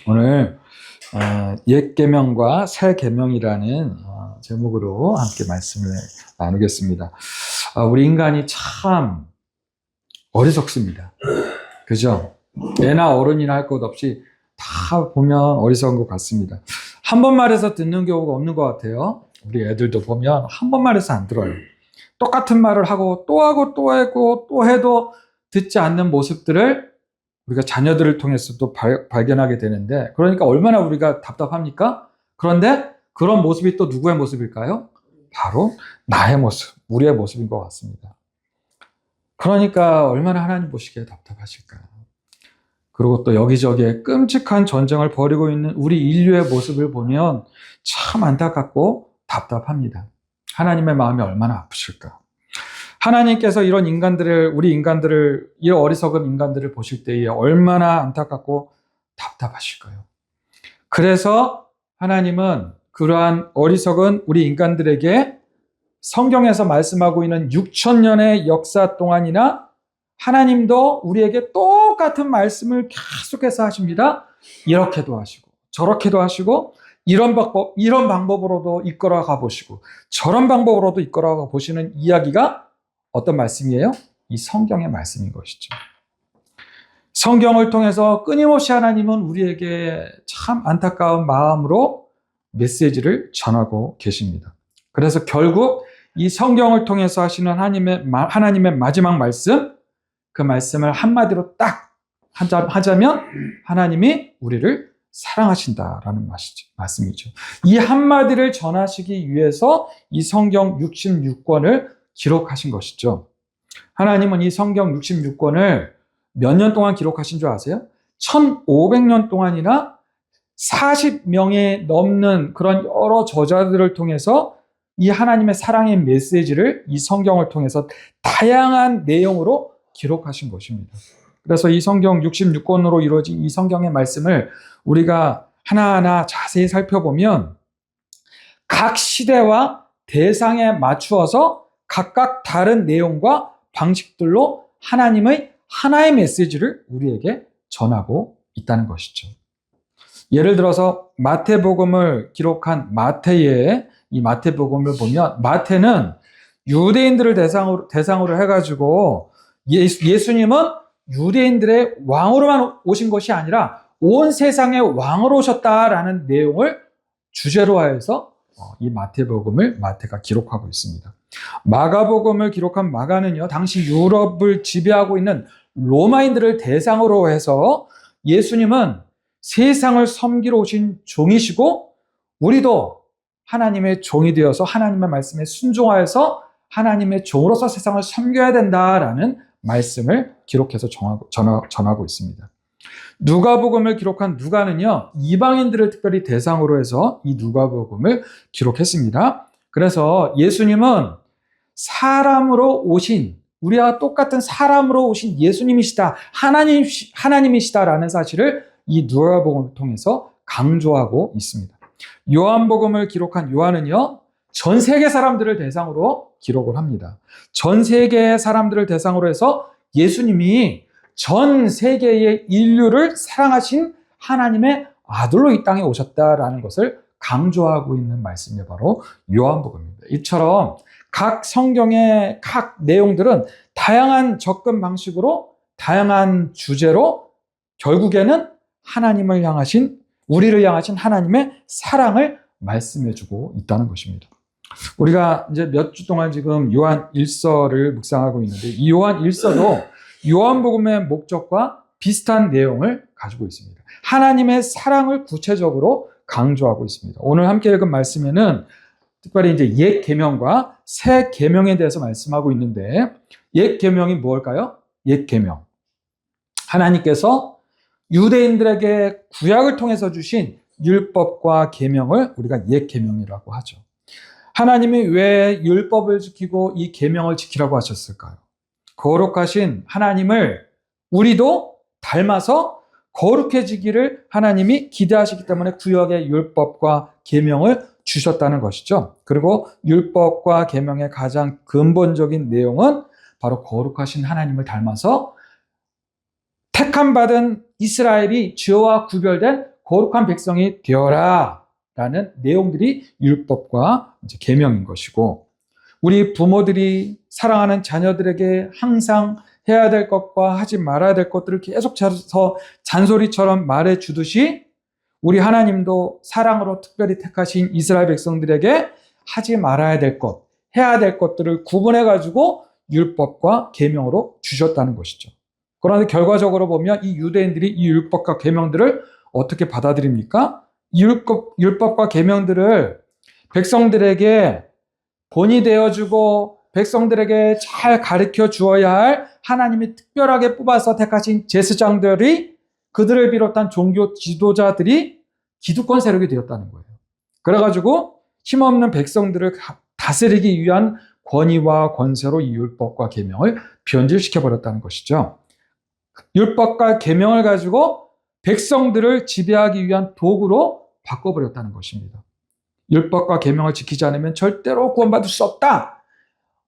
오늘 옛 계명과 새 계명이라는 제목으로 함께 말씀을 나누겠습니다. 우리 인간이 참 어리석습니다. 그죠? 애나 어른이나 할 것 없이 다 보면 어리석은 것 같습니다. 한 번 말해서 듣는 경우가 없는 것 같아요. 우리 애들도 보면 한 번 말해서 안 들어요. 똑같은 말을 하고 또 하고 또 하고 또 해도 듣지 않는 모습들을 우리가 자녀들을 통해서도 발견하게 되는데, 그러니까 얼마나 우리가 답답합니까? 그런데 그런 모습이 또 누구의 모습일까요? 바로 나의 모습, 우리의 모습인 것 같습니다. 그러니까 얼마나 하나님 보시기에 답답하실까요? 그리고 또 여기저기에 끔찍한 전쟁을 벌이고 있는 우리 인류의 모습을 보면 참 안타깝고 답답합니다. 하나님의 마음이 얼마나 아프실까? 하나님께서 이런 인간들을, 우리 인간들을, 이 어리석은 인간들을 보실 때에 얼마나 안타깝고 답답하실까요? 그래서 하나님은 그러한 어리석은 우리 인간들에게 성경에서 말씀하고 있는 6,000년의 역사 동안이나 하나님도 우리에게 똑같은 말씀을 계속해서 하십니다. 이렇게도 하시고 저렇게도 하시고 이런 방법으로도 이끌어가 보시고 저런 방법으로도 이끌어가 보시는 이야기가 어떤 말씀이에요? 이 성경의 말씀인 것이죠. 성경을 통해서 끊임없이 하나님은 우리에게 참 안타까운 마음으로 메시지를 전하고 계십니다. 그래서 결국 이 성경을 통해서 하시는 하나님의 마지막 말씀, 그 말씀을 한마디로 딱 하자면 하나님이 우리를 사랑하신다라는 말씀이죠. 이 한마디를 전하시기 위해서 이 성경 66권을 기록하신 것이죠. 하나님은 이 성경 66권을 몇 년 동안 기록하신 줄 아세요? 1500년 동안이나 40명에 넘는 그런 여러 저자들을 통해서 이 하나님의 사랑의 메시지를 이 성경을 통해서 다양한 내용으로 기록하신 것입니다. 그래서 이 성경 66권으로 이루어진 이 성경의 말씀을 우리가 하나하나 자세히 살펴보면 각 시대와 대상에 맞추어서 각각 다른 내용과 방식들로 하나님의 하나의 메시지를 우리에게 전하고 있다는 것이죠. 예를 들어서 마태복음을 기록한 마태의 이 마태복음을 보면 마태는 유대인들을 대상으로 해가지고 예수님은 유대인들의 왕으로만 오신 것이 아니라 온 세상의 왕으로 오셨다라는 내용을 주제로 하여서 이 마태복음을 마태가 기록하고 있습니다. 마가복음을 기록한 마가는요, 당시 유럽을 지배하고 있는 로마인들을 대상으로 해서 예수님은 세상을 섬기러 오신 종이시고 우리도 하나님의 종이 되어서 하나님의 말씀에 순종하여서 하나님의 종으로서 세상을 섬겨야 된다라는 말씀을 기록해서 전하고 있습니다. 누가복음을 기록한 누가는요, 이방인들을 특별히 대상으로 해서 이 누가복음을 기록했습니다. 그래서 예수님은 사람으로 오신, 우리와 똑같은 사람으로 오신 예수님이시다, 하나님이시다라는 사실을 이 누가복음을 통해서 강조하고 있습니다. 요한복음을 기록한 요한은요, 전 세계 사람들을 대상으로 기록을 합니다. 전 세계의 사람들을 대상으로 해서 예수님이 전 세계의 인류를 사랑하신 하나님의 아들로 이 땅에 오셨다라는 것을 강조하고 있는 말씀이 바로 요한복음입니다. 이처럼 각 성경의 각 내용들은 다양한 접근 방식으로 다양한 주제로 결국에는 하나님을 향하신, 우리를 향하신 하나님의 사랑을 말씀해주고 있다는 것입니다. 우리가 이제 몇 주 동안 지금 요한 1서를 묵상하고 있는데 이 요한 1서도 요한복음의 목적과 비슷한 내용을 가지고 있습니다. 하나님의 사랑을 구체적으로 강조하고 있습니다. 오늘 함께 읽은 말씀에는 특별히 이제 옛 계명과 새 계명에 대해서 말씀하고 있는데, 옛 계명이 뭘까요? 옛 계명. 하나님께서 유대인들에게 구약을 통해서 주신 율법과 계명을 우리가 옛 계명이라고 하죠. 하나님이 왜 율법을 지키고 이 계명을 지키라고 하셨을까요? 거룩하신 하나님을 우리도 닮아서 거룩해지기를 하나님이 기대하시기 때문에 구약의 율법과 계명을 주셨다는 것이죠. 그리고 율법과 계명의 가장 근본적인 내용은 바로 거룩하신 하나님을 닮아서 택함받은 이스라엘이 죄와 구별된 거룩한 백성이 되어라 라는 내용들이 율법과 이제 계명인 것이고, 우리 부모들이 사랑하는 자녀들에게 항상 해야 될 것과 하지 말아야 될 것들을 계속 잔소리처럼 말해 주듯이, 우리 하나님도 사랑으로 특별히 택하신 이스라엘 백성들에게 하지 말아야 될 것, 해야 될 것들을 구분해 가지고 율법과 계명으로 주셨다는 것이죠. 그런데 결과적으로 보면 이 유대인들이 이 율법과 계명들을 어떻게 받아들입니까? 율법과 계명들을 백성들에게 본이 되어주고 백성들에게 잘 가르쳐 주어야 할 하나님이 특별하게 뽑아서 택하신 제사장들이, 그들을 비롯한 종교 지도자들이 기득권 세력이 되었다는 거예요. 그래가지고 힘없는 백성들을 다스리기 위한 권위와 권세로 이 율법과 계명을 변질시켜 버렸다는 것이죠. 율법과 계명을 가지고 백성들을 지배하기 위한 도구로 바꿔버렸다는 것입니다. 율법과 계명을 지키지 않으면 절대로 구원받을 수 없다.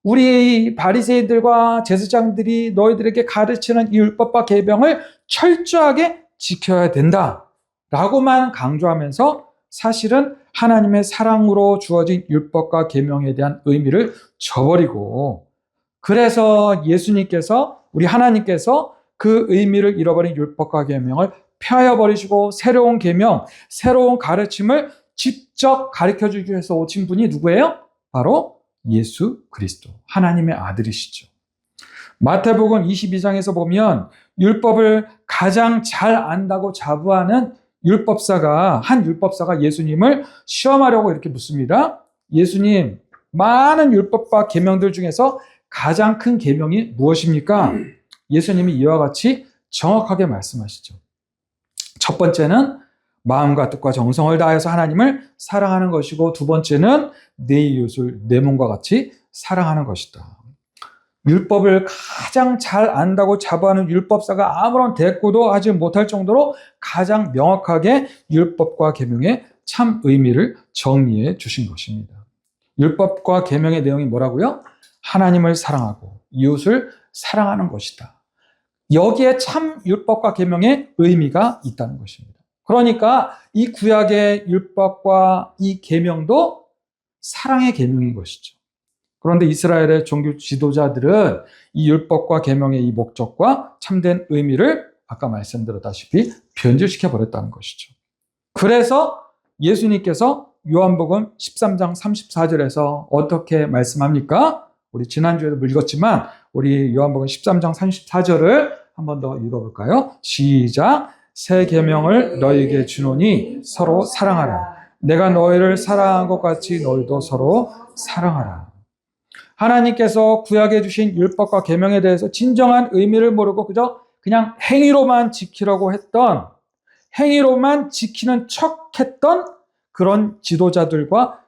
우리 바리새인들과 제사장들이 너희들에게 가르치는 이 율법과 계명을 철저하게 지켜야 된다 라고만 강조하면서, 사실은 하나님의 사랑으로 주어진 율법과 계명에 대한 의미를 저버리고, 그래서 예수님께서, 우리 하나님께서 그 의미를 잃어버린 율법과 계명을 폐하여버리시고 새로운 계명, 새로운 가르침을 직접 가르쳐주기 위해서 오신 분이 누구예요? 바로 예수 그리스도, 하나님의 아들이시죠. 마태복음 22장에서 보면 율법을 가장 잘 안다고 자부하는 한 율법사가 예수님을 시험하려고 이렇게 묻습니다. 예수님, 많은 율법과 계명들 중에서 가장 큰 계명이 무엇입니까? 예수님이 이와 같이 정확하게 말씀하시죠. 첫 번째는 마음과 뜻과 정성을 다해서 하나님을 사랑하는 것이고, 두 번째는 내 이웃을 내 몸과 같이 사랑하는 것이다. 율법을 가장 잘 안다고 자부하는 율법사가 아무런 대꾸도 하지 못할 정도로 가장 명확하게 율법과 계명의 참 의미를 정리해 주신 것입니다. 율법과 계명의 내용이 뭐라고요? 하나님을 사랑하고 이웃을 사랑하는 것이다. 여기에 참 율법과 계명의 의미가 있다는 것입니다. 그러니까 이 구약의 율법과 이 계명도 사랑의 계명인 것이죠. 그런데 이스라엘의 종교 지도자들은 이 율법과 계명의 이 목적과 참된 의미를 아까 말씀드렸다시피 변질시켜 버렸다는 것이죠. 그래서 예수님께서 요한복음 13장 34절에서 어떻게 말씀합니까? 우리 지난주에도 읽었지만 우리 요한복음 13장 34절을 한 번 더 읽어볼까요? 시작. 새 계명을 너희에게 주노니 서로 사랑하라. 내가 너희를 사랑한 것 같이 너희도 서로 사랑하라. 하나님께서 구약해 주신 율법과 계명에 대해서 진정한 의미를 모르고 그냥 행위로만 지키려고 했던, 행위로만 지키는 척했던 그런 지도자들과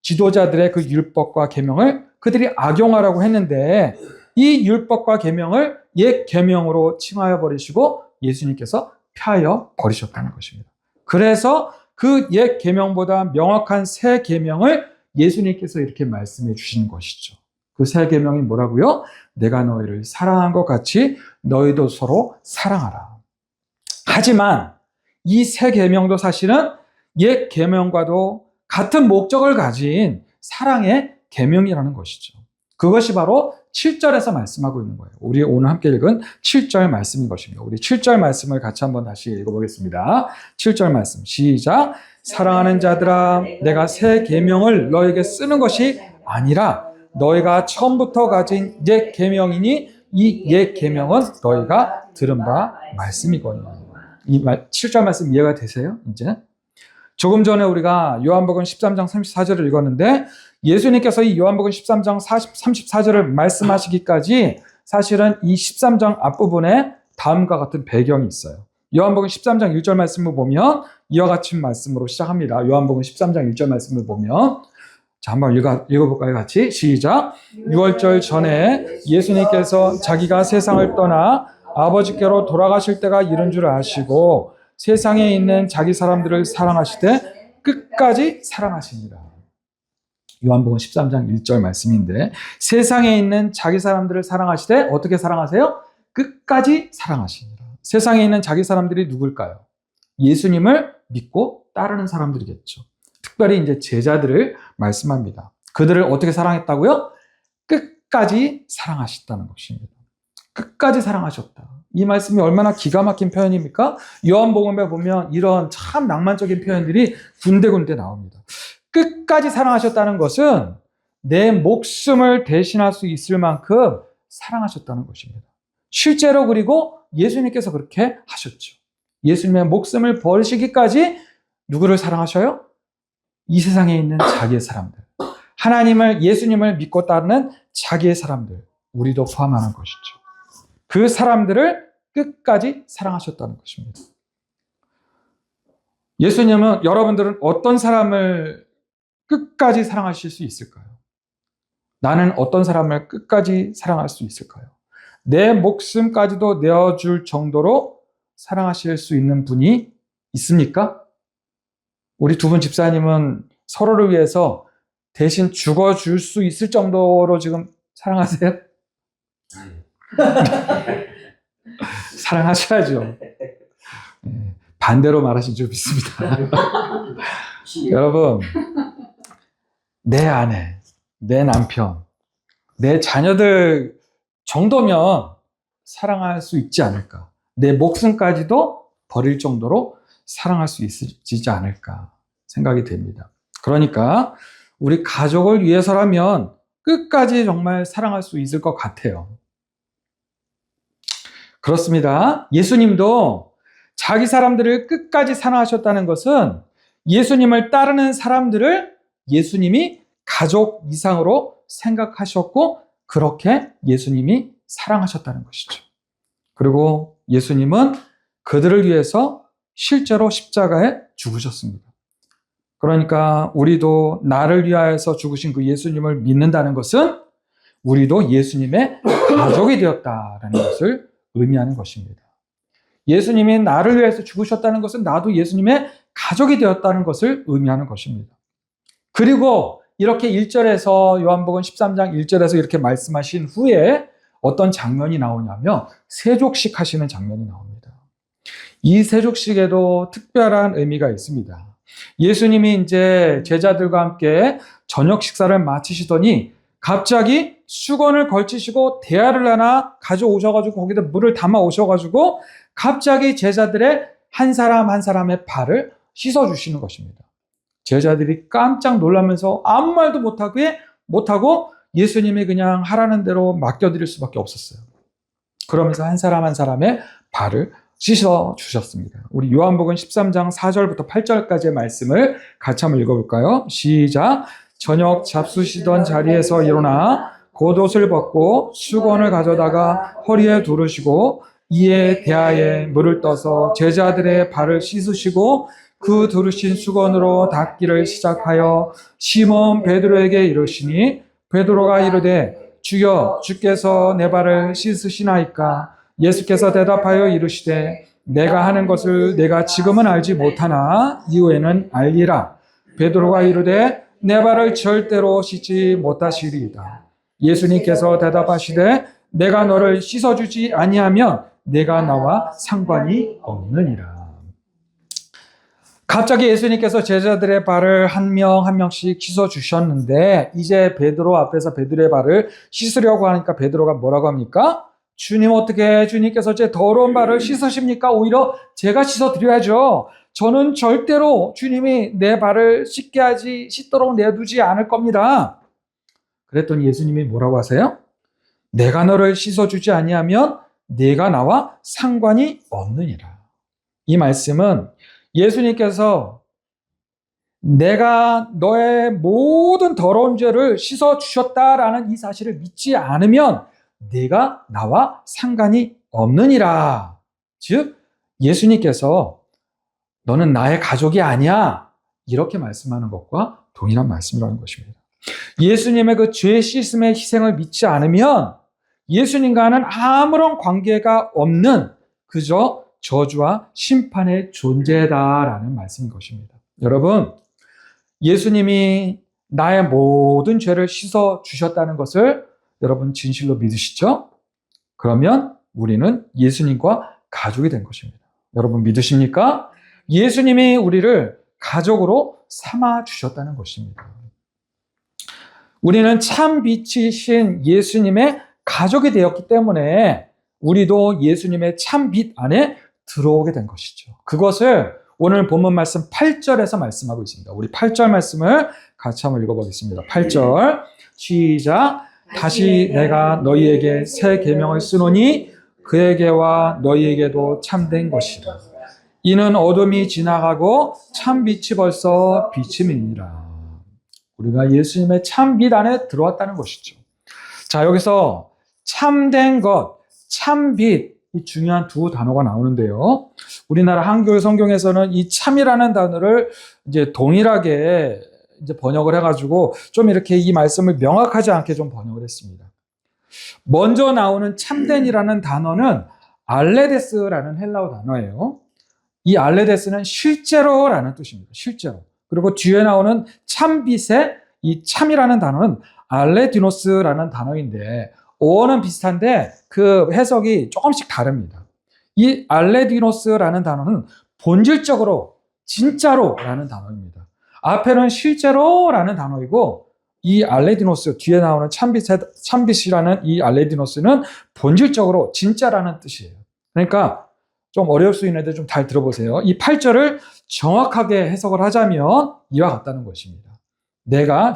지도자들의 그 율법과 계명을 그들이 악용하라고 했는데, 이 율법과 계명을 옛 계명으로 칭하여 버리시고 예수님께서 폐하여 버리셨다는 것입니다. 그래서 그 옛 계명보다 명확한 새 계명을 예수님께서 이렇게 말씀해 주신 것이죠. 그 새 계명이 뭐라고요? 내가 너희를 사랑한 것 같이 너희도 서로 사랑하라. 하지만 이 새 계명도 사실은 옛 계명과도 같은 목적을 가진 사랑의 계명이라는 것이죠. 그것이 바로 7절에서 말씀하고 있는 거예요. 우리 오늘 함께 읽은 7절 말씀인 것입니다. 우리 7절 말씀을 같이 한번 다시 읽어보겠습니다. 7절 말씀 시작. 사랑하는 자들아, 내가 새 계명을 너에게 쓰는 것이 아니라 너희가 처음부터 가진 옛 계명이니 이 옛 계명은 너희가 들은 바 말씀이거니와. 이 7절 말씀 이해가 되세요? 이제 조금 전에 우리가 요한복음 13장 34절을 읽었는데, 예수님께서 이 요한복음 13장 34절을 말씀하시기까지 사실은 이 13장 앞부분에 다음과 같은 배경이 있어요. 요한복음 13장 1절 말씀을 보면 이와 같은 말씀으로 시작합니다. 요한복음 13장 1절 말씀을 보면, 자, 한번 읽어볼까요? 같이 시작. 6월절 전에 예수님께서 자기가 세상을 떠나 아버지께로 돌아가실 때가 이른 줄 아시고 세상에 있는 자기 사람들을 사랑하시되 끝까지 사랑하십니다. 요한복음 13장 1절 말씀인데, 세상에 있는 자기 사람들을 사랑하시되 어떻게 사랑하세요? 끝까지 사랑하십니다. 세상에 있는 자기 사람들이 누굴까요? 예수님을 믿고 따르는 사람들이겠죠. 특별히 이제 제자들을 말씀합니다. 그들을 어떻게 사랑했다고요? 끝까지 사랑하셨다는 것입니다. 끝까지 사랑하셨다. 이 말씀이 얼마나 기가 막힌 표현입니까? 요한복음에 보면 이런 참 낭만적인 표현들이 군데군데 나옵니다. 끝까지 사랑하셨다는 것은 내 목숨을 대신할 수 있을 만큼 사랑하셨다는 것입니다. 실제로 그리고 예수님께서 그렇게 하셨죠. 예수님의 목숨을 버리시기까지 누구를 사랑하셔요? 이 세상에 있는 자기의 사람들. 하나님을, 예수님을 믿고 따르는 자기의 사람들. 우리도 포함하는 것이죠. 그 사람들을 끝까지 사랑하셨다는 것입니다. 예수님은, 여러분들은 어떤 사람을 끝까지 사랑하실 수 있을까요? 나는 어떤 사람을 끝까지 사랑할 수 있을까요? 내 목숨까지도 내어줄 정도로 사랑하실 수 있는 분이 있습니까? 우리 두 분 집사님은 서로를 위해서 대신 죽어줄 수 있을 정도로 지금 사랑하세요? 사랑하셔야죠. 반대로 말하신 줄 믿습니다. 여러분, 내 아내, 내 남편, 내 자녀들 정도면 사랑할 수 있지 않을까? 내 목숨까지도 버릴 정도로 사랑할 수 있지 않을까 생각이 됩니다. 그러니까 우리 가족을 위해서라면 끝까지 정말 사랑할 수 있을 것 같아요. 그렇습니다. 예수님도 자기 사람들을 끝까지 사랑하셨다는 것은 예수님을 따르는 사람들을 예수님이 가족 이상으로 생각하셨고 그렇게 예수님이 사랑하셨다는 것이죠. 그리고 예수님은 그들을 위해서 실제로 십자가에 죽으셨습니다. 그러니까 우리도 나를 위하여서 죽으신 그 예수님을 믿는다는 것은 우리도 예수님의 가족이 되었다라는 것을 의미하는 것입니다. 예수님이 나를 위해서 죽으셨다는 것은 나도 예수님의 가족이 되었다는 것을 의미하는 것입니다. 그리고 이렇게 1절에서 요한복음 13장 1절에서 이렇게 말씀하신 후에 어떤 장면이 나오냐면 세족식 하시는 장면이 나옵니다. 이 세족식에도 특별한 의미가 있습니다. 예수님이 이제 제자들과 함께 저녁 식사를 마치시더니 갑자기 수건을 걸치시고 대야를 하나 가져오셔가지고 거기다 물을 담아 오셔가지고 갑자기 제자들의 한 사람 한 사람의 발을 씻어주시는 것입니다. 제자들이 깜짝 놀라면서 아무 말도 못하고 예수님이 그냥 하라는 대로 맡겨드릴 수밖에 없었어요. 그러면서 한 사람 한 사람의 발을 씻어주셨습니다. 우리 요한복음 13장 4절부터 8절까지의 말씀을 같이 한번 읽어볼까요? 시작! 저녁 잡수시던 자리에서 일어나 겉옷을 벗고 수건을 가져다가 허리에 두르시고 이에 대야에 물을 떠서 제자들의 발을 씻으시고 그 두르신 수건으로 닦기를 시작하여 시몬 베드로에게 이르시니 베드로가 이르되 주여 주께서 내 발을 씻으시나이까? 예수께서 대답하여 이르시되 내가 하는 것을 내가 지금은 알지 못하나 이후에는 알리라. 베드로가 이르되 내 발을 절대로 씻지 못하시리이다. 예수님께서 대답하시되 내가 너를 씻어주지 아니하면 내가 나와 상관이 없느니라. 갑자기 예수님께서 제자들의 발을 한 명 한 명씩 씻어주셨는데 이제 베드로 앞에서 베드로의 발을 씻으려고 하니까 베드로가 뭐라고 합니까? 주님 어떻게 주님께서 제 더러운 발을 씻으십니까? 오히려 제가 씻어드려야죠. 저는 절대로 주님이 내 발을 씻도록 내두지 않을 겁니다. 그랬더니 예수님이 뭐라고 하세요? 내가 너를 씻어주지 아니하면 내가 나와 상관이 없느니라. 이 말씀은 예수님께서 내가 너의 모든 더러운 죄를 씻어주셨다라는 이 사실을 믿지 않으면 내가 나와 상관이 없느니라. 즉 예수님께서 너는 나의 가족이 아니야 이렇게 말씀하는 것과 동일한 말씀이라는 것입니다. 예수님의 그 죄 씻음의 희생을 믿지 않으면 예수님과는 아무런 관계가 없는 그저 저주와 심판의 존재다라는 말씀인 것입니다. 여러분, 예수님이 나의 모든 죄를 씻어 주셨다는 것을 여러분 진실로 믿으시죠? 그러면 우리는 예수님과 가족이 된 것입니다. 여러분 믿으십니까? 예수님이 우리를 가족으로 삼아 주셨다는 것입니다. 우리는 참 빛이신 예수님의 가족이 되었기 때문에 우리도 예수님의 참 빛 안에 들어오게 된 것이죠. 그것을 오늘 본문 말씀 8절에서 말씀하고 있습니다. 우리 8절 말씀을 같이 한번 읽어보겠습니다. 8절 시작. 다시 내가 너희에게 새 계명을 쓰노니 그에게와 너희에게도 참된 것이라. 이는 어둠이 지나가고 참 빛이 벌써 비침이니라. 우리가 예수님의 참 빛 안에 들어왔다는 것이죠. 자, 여기서 참된 것, 참 빛, 이 중요한 두 단어가 나오는데요. 우리나라 한글 성경에서는 이 참이라는 단어를 이제 동일하게 이제 번역을 해가지고 좀 이렇게 이 말씀을 명확하지 않게 좀 번역을 했습니다. 먼저 나오는 참된이라는 단어는 알레데스라는 헬라어 단어예요. 이 알레데스는 실제로라는 뜻입니다. 실제로. 그리고 뒤에 나오는 참빛의 이 참이라는 단어는 알레디노스라는 단어인데 어원은 비슷한데 그 해석이 조금씩 다릅니다. 이 알레디노스라는 단어는 본질적으로 진짜로라는 단어입니다. 앞에는 실제로라는 단어이고 이 알레디노스 뒤에 나오는 참빛이라는 이 알레디노스는 본질적으로 진짜라는 뜻이에요. 그러니까 좀 어려울 수 있는데 좀 잘 들어보세요. 이 8절을 정확하게 해석을 하자면 이와 같다는 것입니다.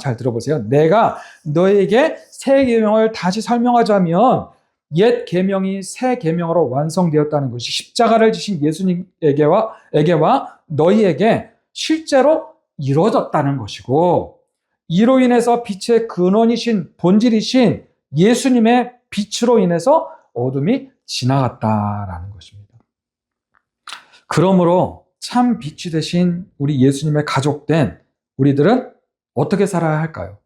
잘 들어보세요. 내가 너에게 새 계명을 다시 설명하자면 옛 계명이 새 계명으로 완성되었다는 것이 십자가를 지신 예수님에게와 너희에게 실제로 이루어졌다는 것이고 이로 인해서 빛의 근원이신 본질이신 예수님의 빛으로 인해서 어둠이 지나갔다라는 것입니다. 그러므로 참 빛이 되신 우리 예수님의 가족된 우리들은 어떻게 살아야 할까요?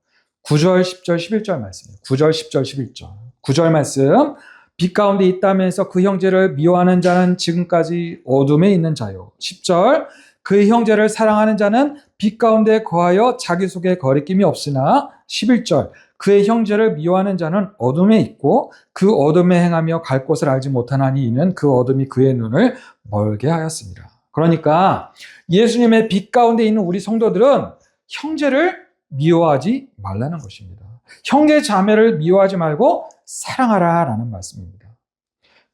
9절, 10절, 11절 말씀이에요. 9절, 10절, 11절. 9절 말씀. 빛 가운데 있다면서 그 형제를 미워하는 자는 지금까지 어둠에 있는 자요. 10절. 그 형제를 사랑하는 자는 빛 가운데 거하여 자기 속에 거리낌이 없으나 11절. 그의 형제를 미워하는 자는 어둠에 있고 그 어둠에 행하며 갈 곳을 알지 못하나니 이는 그 어둠이 그의 눈을 멀게 하였습니다. 그러니까 예수님의 빛 가운데 있는 우리 성도들은 형제를 미워하지 말라는 것입니다. 형제 자매를 미워하지 말고 사랑하라라는 말씀입니다.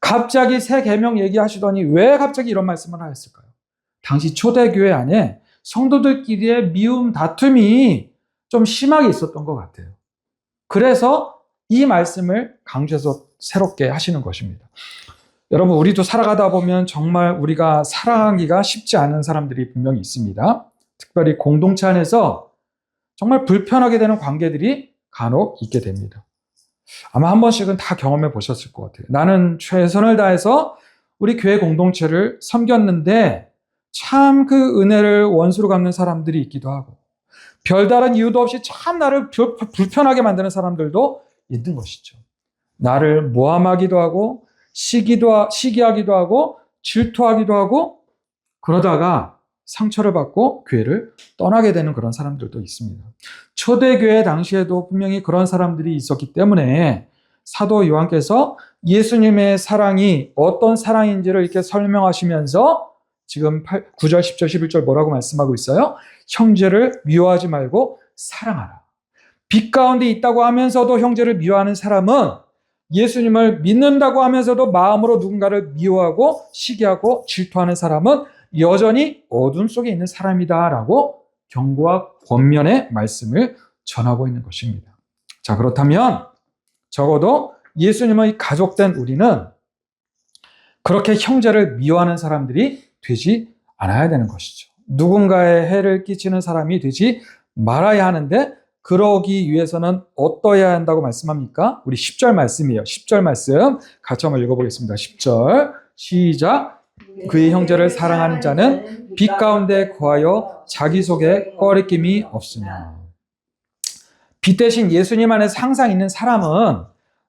갑자기 새 계명 얘기하시더니 왜 갑자기 이런 말씀을 하셨을까요? 당시 초대교회 안에 성도들끼리의 미움 다툼이 좀 심하게 있었던 것 같아요. 그래서 이 말씀을 강조해서 새롭게 하시는 것입니다. 여러분, 우리도 살아가다 보면 정말 우리가 사랑하기가 쉽지 않은 사람들이 분명히 있습니다. 특별히 공동체 안에서 정말 불편하게 되는 관계들이 간혹 있게 됩니다. 아마 한 번씩은 다 경험해 보셨을 것 같아요. 나는 최선을 다해서 우리 교회 공동체를 섬겼는데 참 그 은혜를 원수로 갚는 사람들이 있기도 하고 별다른 이유도 없이 참 나를 불편하게 만드는 사람들도 있는 것이죠. 나를 모함하기도 하고 시기하기도 하고 질투하기도 하고 그러다가 상처를 받고 교회를 떠나게 되는 그런 사람들도 있습니다. 초대교회 당시에도 분명히 그런 사람들이 있었기 때문에 사도 요한께서 예수님의 사랑이 어떤 사랑인지를 이렇게 설명하시면서 지금 9절, 10절, 11절 뭐라고 말씀하고 있어요? 형제를 미워하지 말고 사랑하라. 빛 가운데 있다고 하면서도 형제를 미워하는 사람은 예수님을 믿는다고 하면서도 마음으로 누군가를 미워하고 시기하고 질투하는 사람은 여전히 어둠 속에 있는 사람이다라고 경고와 권면의 말씀을 전하고 있는 것입니다. 자, 그렇다면 적어도 예수님의 가족된 우리는 그렇게 형제를 미워하는 사람들이 되지 않아야 되는 것이죠. 누군가의 해를 끼치는 사람이 되지 말아야 하는데 그러기 위해서는 어떠해야 한다고 말씀합니까? 우리 10절 말씀이에요. 10절 말씀 같이 한번 읽어보겠습니다. 10절 시작. 그의 형제를 사랑하는 자는 빛 가운데 거하여 자기 속에 꺼리낌이 없으나. 빛 대신 예수님 안에서 항상 있는 사람은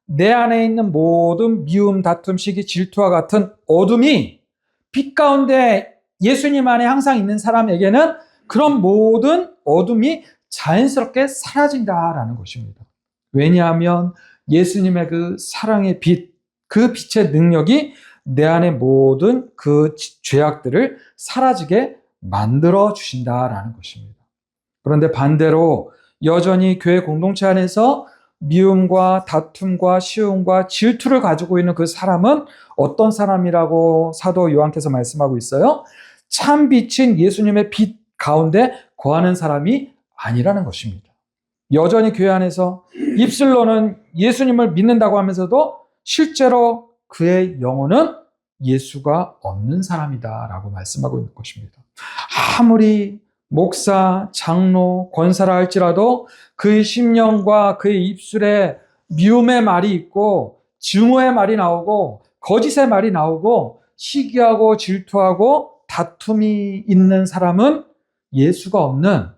내 안에 있는 모든 미움, 다툼, 시기, 질투와 같은 어둠이 빛 가운데 예수님 안에 항상 있는 사람에게는 그런 모든 어둠이 자연스럽게 사라진다라는 것입니다. 왜냐하면 예수님의 그 사랑의 빛, 그 빛의 능력이 내 안의 모든 그 죄악들을 사라지게 만들어 주신다라는 것입니다. 그런데 반대로 여전히 교회 공동체 안에서 미움과 다툼과 시움과 질투를 가지고 있는 그 사람은 어떤 사람이라고 사도 요한께서 말씀하고 있어요? 참 빛인 예수님의 빛 가운데 거하는 사람이 아니라는 것입니다. 여전히 교회 안에서 입술로는 예수님을 믿는다고 하면서도 실제로 그의 영혼은 예수가 없는 사람이다라고 말씀하고 있는 것입니다. 아무리 목사, 장로, 권사라 할지라도 그의 심령과 그의 입술에 미움의 말이 있고 증오의 말이 나오고 거짓의 말이 나오고 시기하고 질투하고 다툼이 있는 사람은 예수가 없는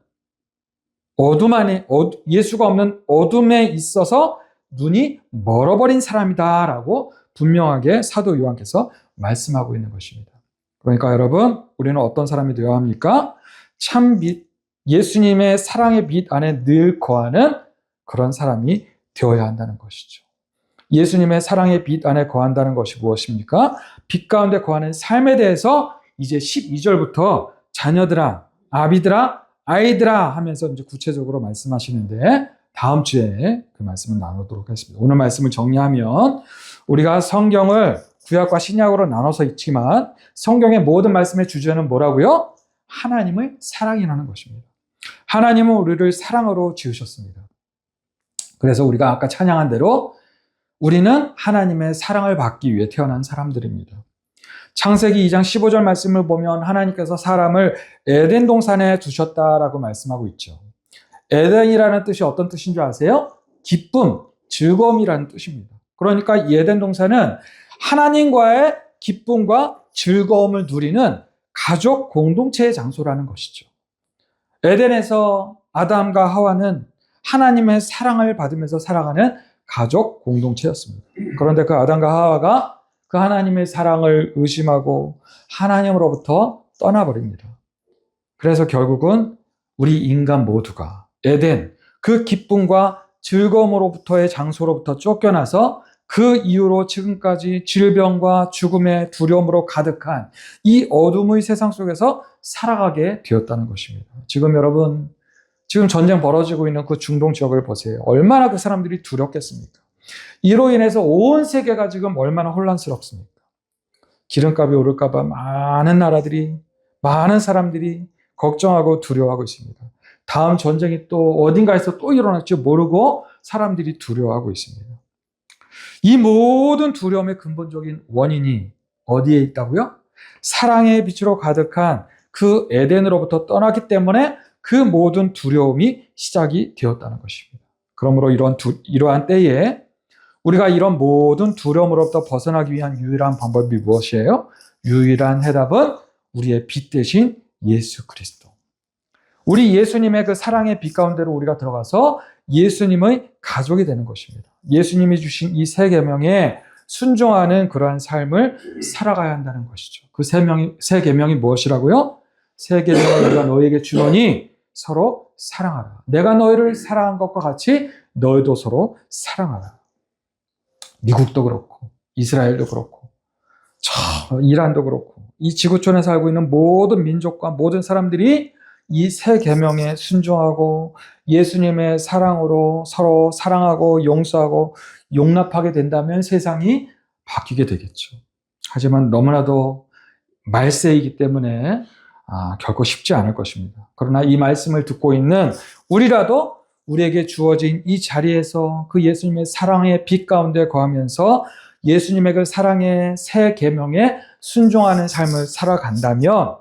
예수가 없는 어둠에 있어서 눈이 멀어버린 사람이다라고 분명하게 사도 요한께서 말씀하고 있는 것입니다. 그러니까 여러분, 우리는 어떤 사람이 되어야 합니까? 참 빛, 예수님의 사랑의 빛 안에 늘 거하는 그런 사람이 되어야 한다는 것이죠. 예수님의 사랑의 빛 안에 거한다는 것이 무엇입니까? 빛 가운데 거하는 삶에 대해서 이제 12절부터 자녀들아, 아비들아, 아이들아 하면서 이제 구체적으로 말씀하시는데 다음 주에 그 말씀을 나누도록 하겠습니다. 오늘 말씀을 정리하면 우리가 성경을 구약과 신약으로 나눠서 읽지만 성경의 모든 말씀의 주제는 뭐라고요? 하나님의 사랑이라는 것입니다. 하나님은 우리를 사랑으로 지으셨습니다. 그래서 우리가 아까 찬양한 대로 우리는 하나님의 사랑을 받기 위해 태어난 사람들입니다. 창세기 2장 15절 말씀을 보면 하나님께서 사람을 에덴 동산에 두셨다라고 말씀하고 있죠. 에덴이라는 뜻이 어떤 뜻인 줄 아세요? 기쁨, 즐거움이라는 뜻입니다. 그러니까 이 에덴 동산은 하나님과의 기쁨과 즐거움을 누리는 가족 공동체의 장소라는 것이죠. 에덴에서 아담과 하와는 하나님의 사랑을 받으면서 살아가는 가족 공동체였습니다. 그런데 그 아담과 하와가 그 하나님의 사랑을 의심하고 하나님으로부터 떠나버립니다. 그래서 결국은 우리 인간 모두가 에덴, 그 기쁨과 즐거움으로부터의 장소로부터 쫓겨나서 그 이후로 지금까지 질병과 죽음의 두려움으로 가득한 이 어둠의 세상 속에서 살아가게 되었다는 것입니다. 지금 여러분, 지금 전쟁 벌어지고 있는 그 중동 지역을 보세요. 얼마나 그 사람들이 두렵겠습니까? 이로 인해서 온 세계가 지금 얼마나 혼란스럽습니까? 기름값이 오를까 봐 많은 나라들이, 많은 사람들이 걱정하고 두려워하고 있습니다. 다음 전쟁이 또 어딘가에서 또 일어날지 모르고 사람들이 두려워하고 있습니다. 이 모든 두려움의 근본적인 원인이 어디에 있다고요? 사랑의 빛으로 가득한 그 에덴으로부터 떠났기 때문에 그 모든 두려움이 시작이 되었다는 것입니다. 그러므로 이러한 때에 우리가 이런 모든 두려움으로부터 벗어나기 위한 유일한 방법이 무엇이에요? 유일한 해답은 우리의 빛 대신 예수 그리스도. 우리 예수님의 그 사랑의 빛 가운데로 우리가 들어가서 예수님의 가족이 되는 것입니다. 예수님이 주신 이 세 계명에 순종하는 그러한 삶을 살아가야 한다는 것이죠. 그 세 계명이 무엇이라고요? 세 계명을 우리가 너희에게 주노니 서로 사랑하라. 내가 너희를 사랑한 것과 같이 너희도 서로 사랑하라. 미국도 그렇고 이스라엘도 그렇고 이란도 그렇고 이 지구촌에 살고 있는 모든 민족과 모든 사람들이 이 세 계명에 순종하고 예수님의 사랑으로 서로 사랑하고 용서하고 용납하게 된다면 세상이 바뀌게 되겠죠. 하지만 너무나도 말세이기 때문에 결코 쉽지 않을 것입니다. 그러나 이 말씀을 듣고 있는 우리라도 우리에게 주어진 이 자리에서 그 예수님의 사랑의 빛 가운데 거하면서 예수님의 그 사랑의 새 계명에 순종하는 삶을 살아간다면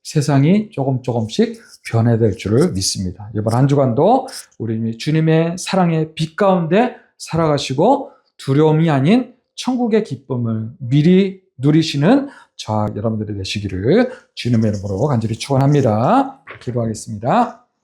세상이 조금씩 변해될 줄을 믿습니다. 이번 한 주간도 우리 주님의 사랑의 빛 가운데 살아가시고 두려움이 아닌 천국의 기쁨을 미리 누리시는 저와 여러분들이 되시기를 주님의 이름으로 간절히 축원합니다. 기도하겠습니다.